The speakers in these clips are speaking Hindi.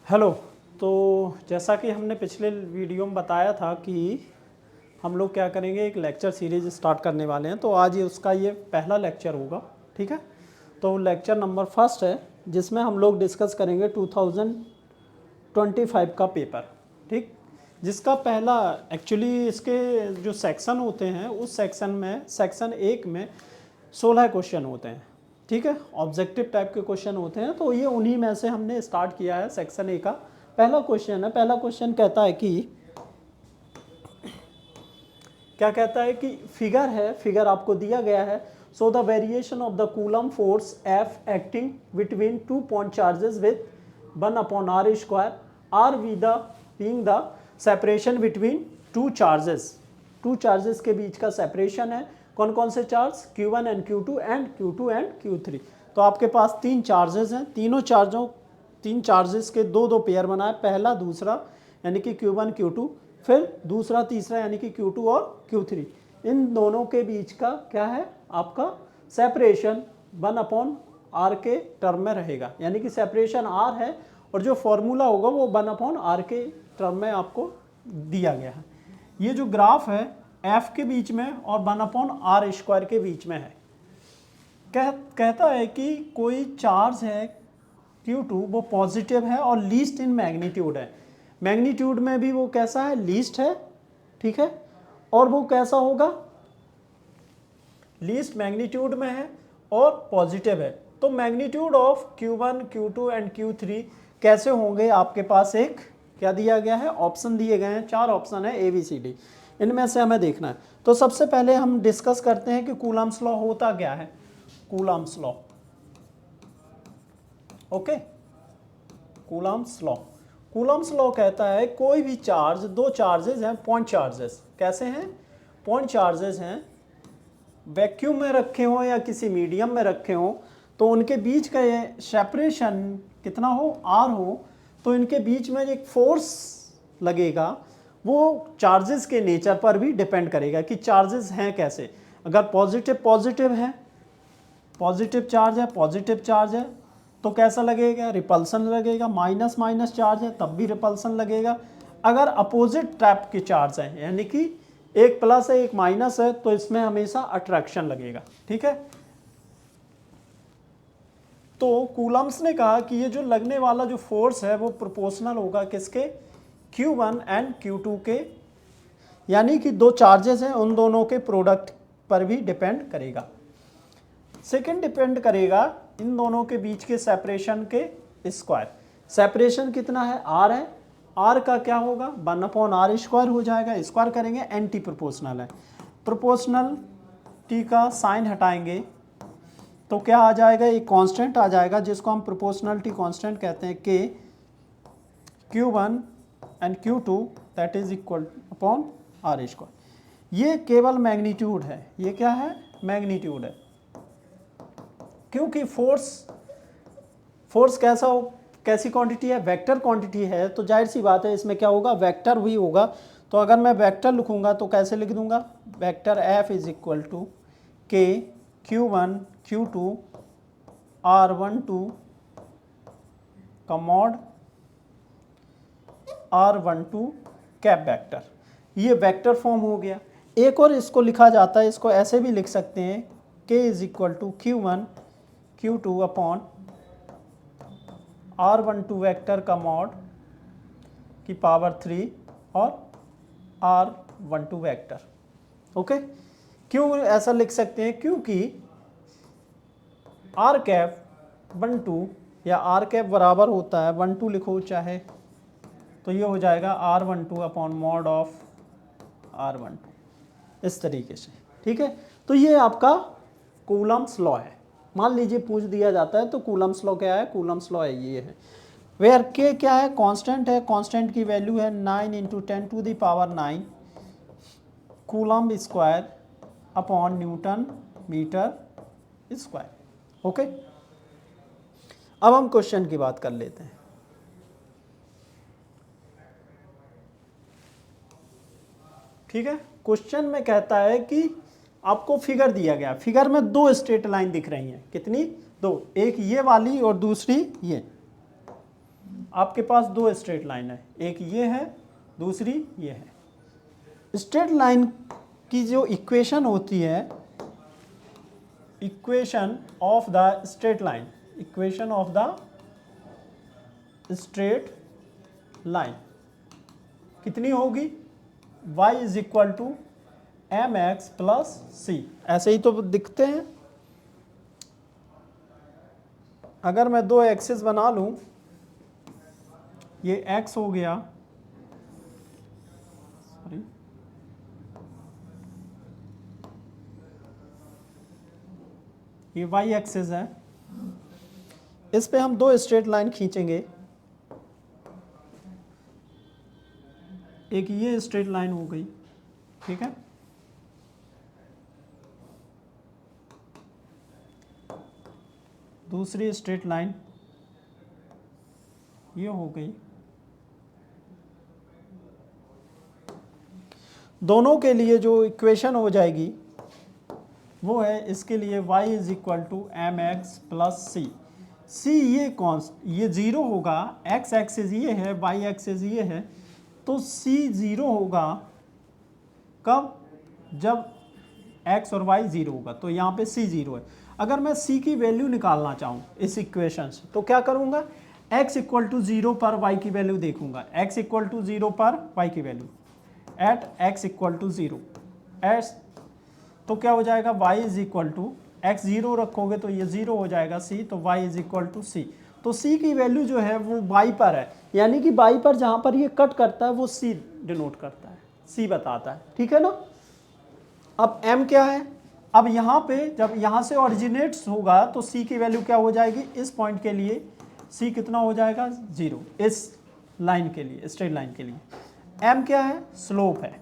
हेलो। तो जैसा कि हमने पिछले वीडियो में बताया था कि हम लोग क्या करेंगे, एक लेक्चर सीरीज स्टार्ट करने वाले हैं। तो आज ये उसका ये पहला लेक्चर होगा, ठीक है। तो लेक्चर नंबर फर्स्ट है जिसमें हम लोग डिस्कस करेंगे 2025 का पेपर, ठीक। जिसका पहला एक्चुअली इसके जो सेक्शन होते हैं उस सेक्शन में सेक्शन 1 में 16 क्वेश्चन होते हैं, ठीक है। ऑब्जेक्टिव टाइप के क्वेश्चन होते हैं। तो ये उन्हीं में से हमने स्टार्ट किया है। सेक्शन ए का पहला क्वेश्चन है। पहला क्वेश्चन कहता है कि क्या कहता है कि फिगर है, फिगर आपको दिया गया है। So the variation of the coulomb force F acting between 2 point charges with 1/r square r we the being the separation between two charges के बीच का सेपरेशन है। कौन कौन से charge? Q1 and Q2 and Q2 and Q3। तो आपके पास 3 चार्जेस हैं। तीन चार्जेस के दो पेयर बनाए, पहला दूसरा यानी कि Q1 Q2, फिर दूसरा तीसरा यानी कि Q2 और Q3। इन दोनों के बीच का क्या है आपका सेपरेशन 1/r के टर्म में रहेगा, यानी कि सेपरेशन r है और जो फॉर्मूला होगा वो 1/r के टर्म में आपको दिया गया है। ये जो ग्राफ है f के बीच में और 1/r स्क्वायर के बीच में है। कहता है कि कोई चार्ज है Q2, वो पॉजिटिव है और लीस्ट इन मैग्नीट्यूड है। मैग्नीट्यूड में भी वो कैसा है? लीस्ट है, ठीक है। और वो कैसा होगा? लीस्ट मैग्नीट्यूड में है और पॉजिटिव है। तो magnitude of Q1, Q2 and Q3 कैसे होंगे? आपके पास एक क्या दिया गया है? ऑप्शन दिए गए हैं, 4 ऑप्शन है ABCD। इनमें से हमें देखना है। तो सबसे पहले हम डिस्कस करते हैं कि कूलम्स लॉ होता क्या है। Coulomb's law, okay. Coulomb's law कहता है कोई भी चार्ज, दो चार्जेस हैं, पॉइंट चार्जेस। कैसे हैं? पॉइंट चार्जेस हैं। वैक्यूम में रखे हों या किसी मीडियम में रखे हों, तो उनके बीच का ये सेपरेशन कितना हो? R हो। तो इनके बीच में एक फोर्स लगेगा, वो चार्जेस के नेचर पर भी डिपेंड करेगा कि चार्जेस हैं कैसे। अगर पॉजिटिव है, पॉजिटिव चार्ज है तो कैसा लगेगा? रिपल्सन लगेगा। माइनस चार्ज है तब भी रिपल्सन लगेगा। अगर अपोजिट टाइप के चार्ज हैं, यानी कि एक प्लस है एक माइनस है, तो इसमें हमेशा अट्रैक्शन लगेगा, ठीक है। तो कूलम्स ने कहा कि ये जो लगने वाला जो फोर्स है वो प्रोपोर्शनल होगा किसके? Q1 एंड Q2 के, यानी कि दो चार्जेस हैं उन दोनों के प्रोडक्ट पर भी डिपेंड करेगा। सेकंड डिपेंड करेगा इन दोनों के बीच के सेपरेशन के स्क्वायर। सेपरेशन कितना है? R है। R का क्या होगा? 1/r स्क्वायर हो जाएगा। स्क्वायर करेंगे, एंटी प्रोपोर्शनल है। प्रोपोर्शनल T का साइन हटाएंगे तो क्या आ जाएगा? एक कांस्टेंट आ जाएगा जिसको हम प्रोपोर्शनलिटी कांस्टेंट कहते हैं, K Q1 and Q2 that is equal upon R square. ये केवल मैग्नीट्यूड है। ये क्या है? मैग्नीट्यूड है। क्योंकि फोर्स कैसा हो, कैसी क्वांटिटी है? वेक्टर क्वांटिटी है। तो जाहिर सी बात है इसमें क्या होगा? वेक्टर भी होगा। तो अगर मैं वेक्टर लिखूंगा तो कैसे लिख दूंगा? Vector F is equal to K Q1 Q2 R12 का मॉड R12 कैप वेक्टर। ये वेक्टर फॉर्म हो गया। एक और इसको लिखा जाता है, इसको ऐसे भी लिख सकते हैं, K is equal to Q1 Q2 upon R12 vector का मॉड की पावर 3 और R12 वेक्टर, ओके। क्यों ऐसा लिख सकते हैं? क्योंकि R कैप 12 या R कैप बराबर होता है 12 लिखो चाहे, तो ये हो जाएगा R12 upon mod of R12, इस तरीके से, ठीक है। तो ये आपका कूलम्स लॉ है। मान लीजिए पूछ दिया जाता है तो कूलम्स लॉ क्या है? कूलम्स लॉ है ये है। वेयर के क्या है? कांस्टेंट है। कांस्टेंट की वैल्यू है 9 × 10⁹ coulomb square upon newton metre square, okay. अब हम क्वेश्चन की बात कर लेते हैं। ठीक है। क्वेश्चन में कहता है कि आपको फिगर दिया गया, फिगर में दो स्ट्रेट लाइन दिख रही हैं। कितनी? दो। एक ये वाली और दूसरी ये। आपके पास दो स्ट्रेट लाइन है, एक ये है, दूसरी ये है। स्ट्रेट लाइन की जो इक्वेशन होती है, equation of the straight line, equation of the straight line कितनी होगी? y is equal to M X plus C. ऐसे ही तो दिखते हैं। अगर मैं दो एक्सिस बना लूं, ये x हो गया, सॉरी, ये y एक्सिस है, इस पे हम दो स्ट्रेट लाइन खींचेंगे। एक ये स्ट्रेट लाइन हो गई, ठीक है, दूसरी स्ट्रेट लाइन ये हो गई। दोनों के लिए जो इक्वेशन हो जाएगी वो है, इसके लिए y is equal to M X plus C. C ये कौन, ये ज़ीरो होगा, x एक्सिस ये है, y एक्सिस ये है, तो c ज़ीरो होगा कब? जब x और y ज़ीरो होगा, तो यहाँ पे c ज़ीरो है। अगर मैं c की वैल्यू निकालना चाहूँ इस इक्वेशन से, तो क्या करूँगा? x इक्वल टू ज़ीरो पर y की वैल्यू देखूँगा, x इक्वल टू ज़ीरो पर y की value at x equal to zero at, तो क्या हो जाएगा? y is equal to x zero रखोगे तो ये ज़ीरो हो जाएगा c, तो y is equal to c। तो c की वैल्यू जो है वो y पर है, यानी कि y पर जहाँ पर ये कट करता है वो c डिनोट करता है, c बताता है, ठीक है ना। अब m क्या है? अब यहाँ पे जब यहाँ से ऑरिजिनेट्स होगा तो c की वैल्यू क्या हो जाएगी? इस पॉइंट के लिए c कितना हो जाएगा? ज़ीरो, इस लाइन के लिए, स्ट्रेट लाइन के लिए। m क्या है? स्लोप है।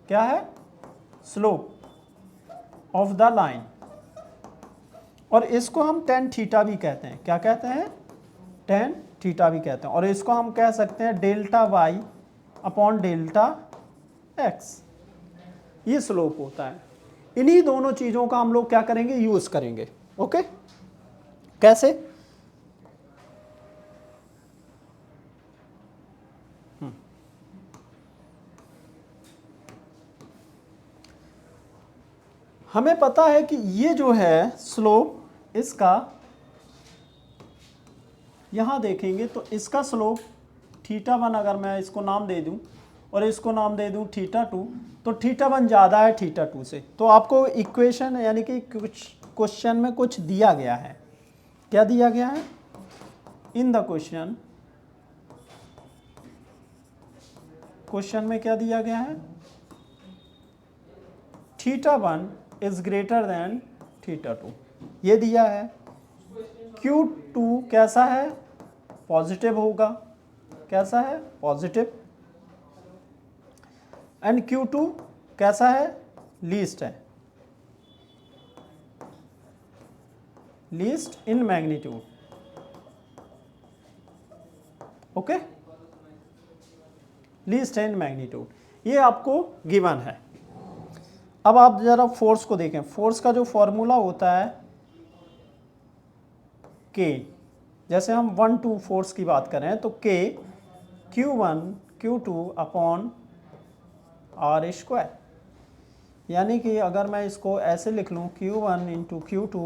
क्या है? स्लोप ऑफ द लाइन, और इसको हम टेन थीटा भी कहते हैं। क्या कहते हैं? टेन थीटा भी कहते हैं। और इसको हम कह सकते हैं delta y upon delta x, ये स्लोप होता है। इन्हीं दोनों चीज़ों का हम लोग क्या करेंगे? यूज़ करेंगे। ओके, कैसे? हमें पता है कि ये जो है स्लोप, इसका यहाँ देखेंगे तो इसका स्लोप थीटा वन, अगर मैं इसको नाम दे दूँ और इसको नाम दे दूँ थीटा टू, तो थीटा वन ज़्यादा है थीटा टू से। तो आपको इक्वेशन यानी कि कुछ क्वेश्चन में कुछ दिया गया है। क्या दिया गया है? इन द क्वेश्चन में क्या दिया गया है? Theta one is greater than theta two, ये दिया है। Q2 कैसा है? पॉजिटिव होगा। कैसा है? पॉजिटिव। एंड Q2 कैसा है? लीस्ट है, least in magnitude. Okay, least in magnitude, ये आपको गिवन है। अब आप जरा फोर्स को देखें। फोर्स का जो फॉर्मूला होता है K, जैसे हम 1-2 फोर्स की बात करें तो K Q1 Q2 upon r square, यानी कि अगर मैं इसको ऐसे लिख लूँ Q1 into Q2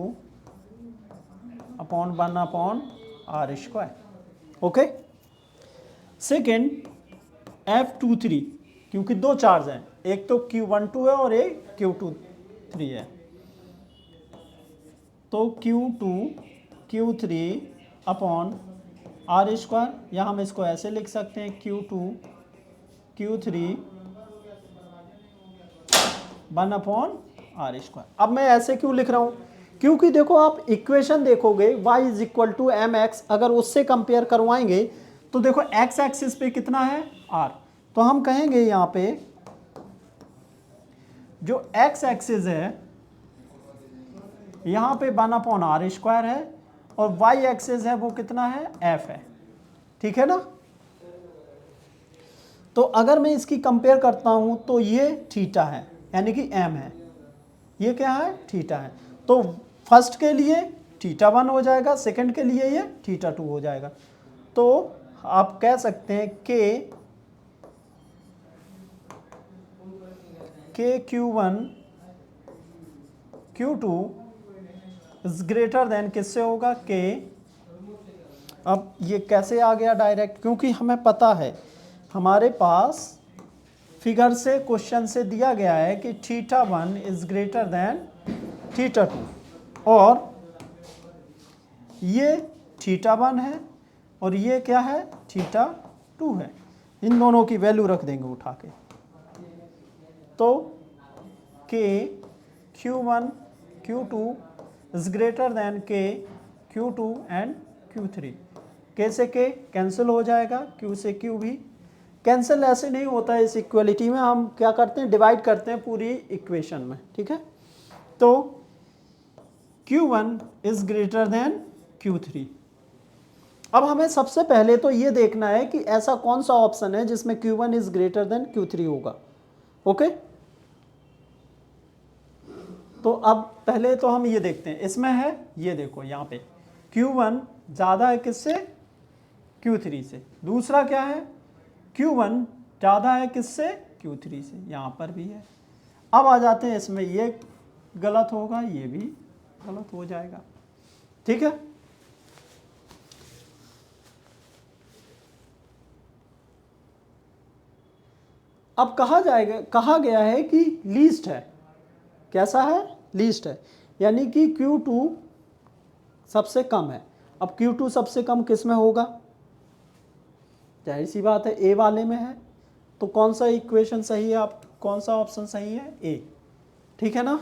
upon 1 upon r square. Okay, second F23, क्योंकि दो चार्ज हैं, एक तो Q12 है और एक Q23 है, तो Q2 Q3 upon r square, या हम इसको ऐसे लिख सकते हैं Q2 Q3 1 upon r square. अब मैं ऐसे क्यों लिख रहा हूँ? क्योंकि देखो, आप इक्वेशन देखोगे y is equal to M x, अगर उससे कंपेयर करवाएंगे तो देखो x एक्सिस पे कितना है? r, तो हम कहेंगे यहाँ पे जो x एक्सिस है यहाँ पे 1 अपॉन आर स्क्वायर है, और y एक्सिस है वो कितना है? f है, ठीक है ना। तो अगर मैं इसकी कंपेयर करता हूँ तो ये थीटा है, यानी कि m है, ये क्या है? थीटा है। तो फर्स्ट के लिए थीटा 1 हो जाएगा, सेकंड के लिए ये थीटा 2 हो जाएगा। तो आप कह सकते हैं के Q1 Q2 is greater than किससे होगा के। अब ये कैसे आ गया डायरेक्ट, क्योंकि हमें पता है हमारे पास फिगर से क्वेश्चन से दिया गया है कि θ1 इज ग्रेटर देन θ2 और ये θ1 है और ये क्या है θ2 है। इन दोनों की वैल्यू रख देंगे उठा के। तो के Q1 Q2 is greater than के Q2 एंड Q3। के से के कैंसिल हो जाएगा, Q से Q भी कैंसिल। ऐसे नहीं होता है इस इक्वलिटी में, हम क्या करते हैं डिवाइड करते हैं पूरी इक्वेशन में, ठीक है। तो Q1 is greater than Q3। अब हमें सबसे पहले तो ये देखना है कि ऐसा कौन सा ऑप्शन है जिसमें Q1 is greater than Q3 होगा। ओके, तो अब पहले तो हम ये देखते हैं, इसमें है ये देखो यहाँ पे Q1 ज़्यादा है किससे Q3 से। दूसरा क्या है Q1 ज़्यादा है किससे Q3 से, यहाँ पर भी है। अब आ जाते हैं इसमें, ये गलत होगा ये भी गलत हो जाएगा, ठीक है। अब कहा गया है कि लीस्ट है, कैसा है लीस्ट है, यानी कि Q2 सबसे कम है। अब Q2 सबसे कम किस में होगा, जाहिर सी बात है ए वाले में है। तो कौन सा इक्वेशन सही है, आप कौन सा ऑप्शन सही है, ए, ठीक है ना।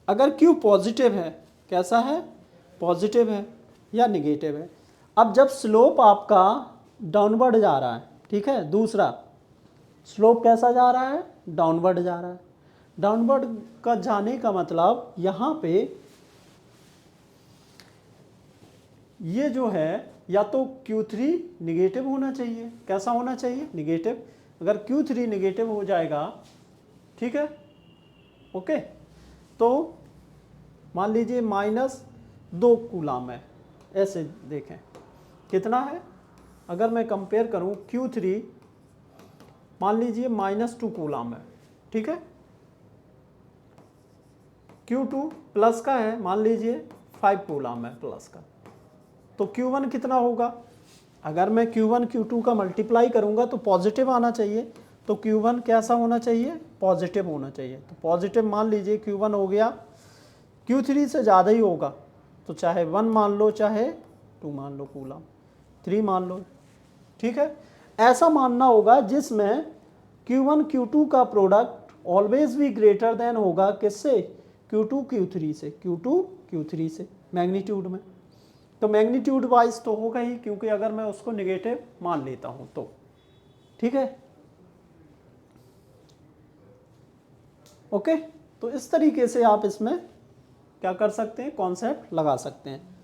अगर Q पॉजिटिव है, कैसा है पॉजिटिव है या निगेटिव है। अब जब स्लोप आपका डाउनवर्ड जा रहा है, ठीक है, दूसरा स्लोप कैसा जा रहा है डाउनवर्ड जा रहा है। डाउनवर्ड का जाने का मतलब यहाँ पे ये जो है या तो Q3 निगेटिव होना चाहिए, कैसा होना चाहिए निगेटिव। अगर Q3 निगेटिव हो जाएगा, ठीक है, ओके, तो मान लीजिए -2 कूलाम है, ऐसे देखें कितना है। अगर मैं कंपेयर करूं Q3 मान लीजिए -2 कूलाम है, ठीक है। Q2 प्लस का है, मान लीजिए 5 कूलाम है प्लस का, तो Q1 कितना होगा। अगर मैं Q1 Q2 का मल्टीप्लाई करूंगा तो पॉजिटिव आना चाहिए, तो Q1 कैसा होना चाहिए पॉजिटिव होना चाहिए। तो पॉजिटिव मान लीजिए Q1 हो गया, Q3 से ज़्यादा ही होगा तो चाहे 1 मान लो चाहे 2 मान लो कूलाम, 3 मान लो, ठीक है। ऐसा मानना होगा जिसमें Q1 Q2 का प्रोडक्ट ऑलवेज भी ग्रेटर देन होगा किससे Q2 Q3 से, Q2 Q3 से मैग्नीट्यूड में। तो मैग्नीट्यूड वाइज तो होगा ही, क्योंकि अगर मैं उसको नेगेटिव मान लेता हूं तो, ठीक है, ओके। तो इस तरीके से आप इसमें क्या कर सकते हैं कॉन्सेप्ट लगा सकते हैं।